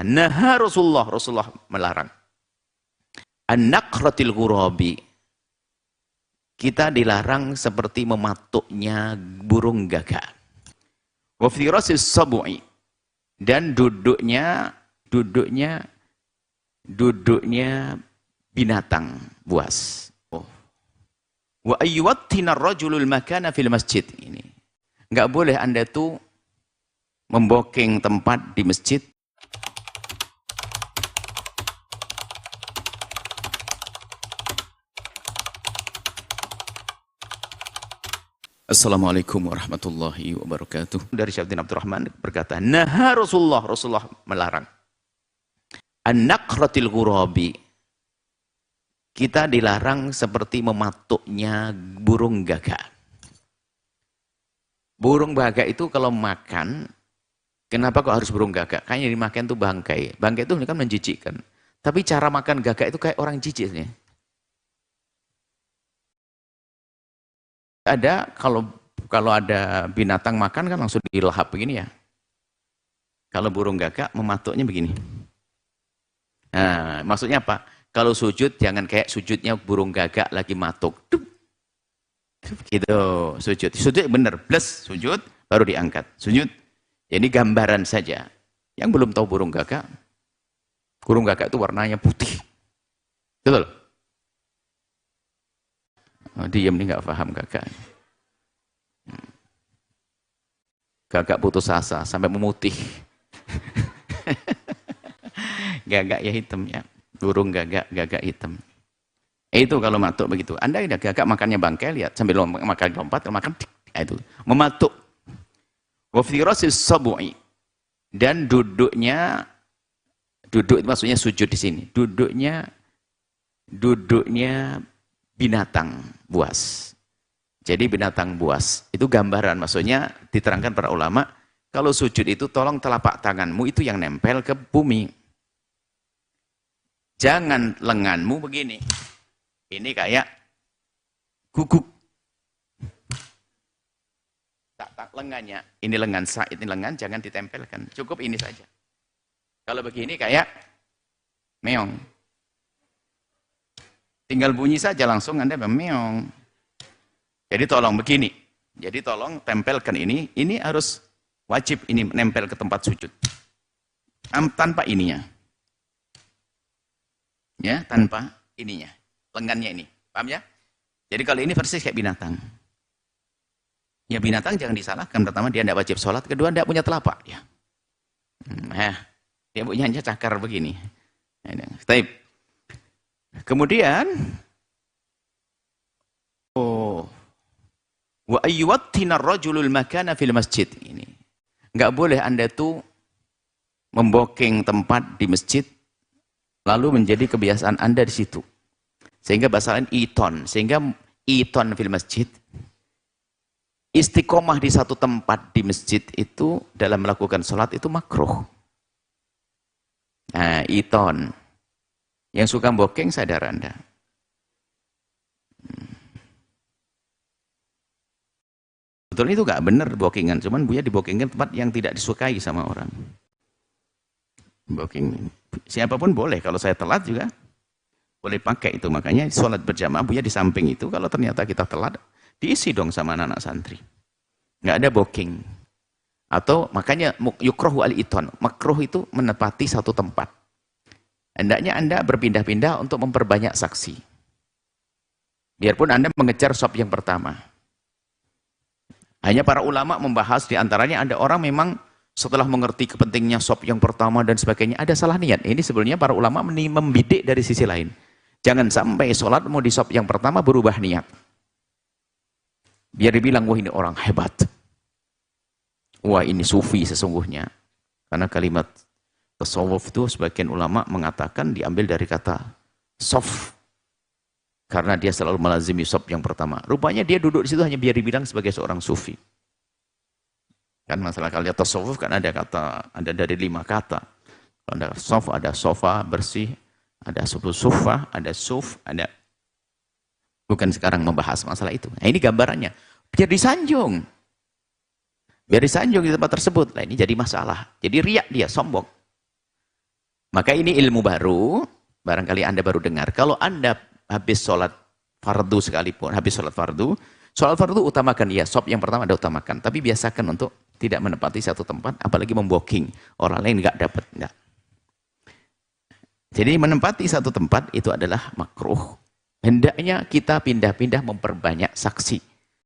Naha Rasulullah melarang. An-naqratil ghurabi. Kita dilarang seperti mematuknya burung gagak. Wa firasis sab'i. Dan duduknya binatang buas. Oh. Wa ayyuwattina ar-rajulul makana fil masjid. Ini. Enggak boleh Anda tuh membooking tempat di masjid. Assalamualaikum warahmatullahi wabarakatuh. Dari Syekh Abdurrahman berkata, Naha Rasulullah melarang. An-naqratil ghurabi. Kita dilarang seperti mematuknya burung gagak. Burung gagak itu kalau makan, kenapa kok harus burung gagak? Kayaknya dimakan tuh bangkai. Bangkai itu kan menjijikkan. Tapi cara makan gagak itu kayak orang jijik. Ada kalau ada binatang makan kan langsung dilahap begini ya. Kalau burung gagak mematuknya begini. Nah, maksudnya apa? Kalau sujud jangan kayak sujudnya burung gagak lagi matuk. Gitu, sujud. Sujud bener, plus sujud baru diangkat. Sujud. Ini gambaran saja. Yang belum tahu burung gagak itu warnanya putih. Betul? Oh, diam nih nggak paham gagak. Gagak putus asa sampai memutih. Gagak ya hitam ya. Burung gagak hitam. Itu kalau matuk begitu. Anda udah gagak makannya bangkai, lihat sambil makan lompat, makan itu mematuk. Wa firasis sab'i. Dan duduk maksudnya sujud di sini. Duduknya binatang buas. Jadi binatang buas itu gambaran, maksudnya diterangkan para ulama, kalau sujud itu tolong telapak tanganmu itu yang nempel ke bumi. Jangan lenganmu begini. Ini kayak guguk. Tak lengannya. Ini lengan Said, ini lengan jangan ditempelkan. Cukup ini saja. Kalau begini kayak meong. Tinggal bunyi saja langsung Anda meong. Jadi tolong begini. Jadi tolong tempelkan ini. Ini harus wajib ini nempel ke tempat sujud. Tanpa ininya. Ya, tanpa ininya. Lengannya ini. Paham ya? Jadi kalau ini persis kayak binatang. Ya binatang jangan disalahkan. Pertama dia tidak wajib sholat. Kedua tidak punya telapak. Ya. Dia punya cakar begini. Taib. Kemudian wa ayyuwattina ar-rajulul makana fil masjid. Ini. Enggak boleh Anda tuh membooking tempat di masjid lalu menjadi kebiasaan Anda di situ. Sehingga bahasa lain iton, sehingga iton fil masjid. Istiqomah di satu tempat di masjid itu dalam melakukan sholat itu makruh. Nah, iton. Yang suka booking sadar Anda. Betul itu gak benar bookingan, cuman Buya dibookingan tempat yang tidak disukai sama orang. Booking, siapapun boleh, kalau saya telat juga boleh pakai itu. Makanya sholat berjamaah Buya di samping itu, kalau ternyata kita telat, diisi dong sama anak-anak santri. Nggak ada booking. Atau makanya yukrohu al-iton, makruh itu menepati satu tempat. Hendaknya Anda berpindah-pindah untuk memperbanyak saksi. Biarpun Anda mengejar shop yang pertama. Hanya para ulama membahas, diantaranya ada orang memang setelah mengerti kepentingnya shop yang pertama dan sebagainya, ada salah niat. Ini sebenarnya para ulama membidik dari sisi lain. Jangan sampai sholat mau di shop yang pertama berubah niat. Biar dibilang, wah ini orang hebat. Wah ini sufi sesungguhnya. Karena kalimat tasawuf itu sebagian ulama mengatakan diambil dari kata sof. Karena dia selalu melazimi shop yang pertama. Rupanya dia duduk di situ hanya biar dibilang sebagai seorang sufi. Kan masalah kalimat tasawuf kan ada dari 5 kata. Kalau ada sof, ada sofa bersih, ada sufa, ada suf, ada. Bukan sekarang membahas masalah itu. Nah ini gambarannya. Biar disanjung. Biar disanjung di tempat tersebut. Nah ini jadi masalah. Jadi riak dia, sombong. Maka ini ilmu baru, barangkali Anda baru dengar. Kalau Anda habis sholat fardu sekalipun, habis sholat fardu utamakan, ya sop yang pertama Anda utamakan. Tapi biasakan untuk tidak menempati satu tempat, apalagi membooking. Orang lain nggak dapat, nggak. Jadi menempati satu tempat itu adalah makruh. Hendaknya kita pindah-pindah memperbanyak saksi.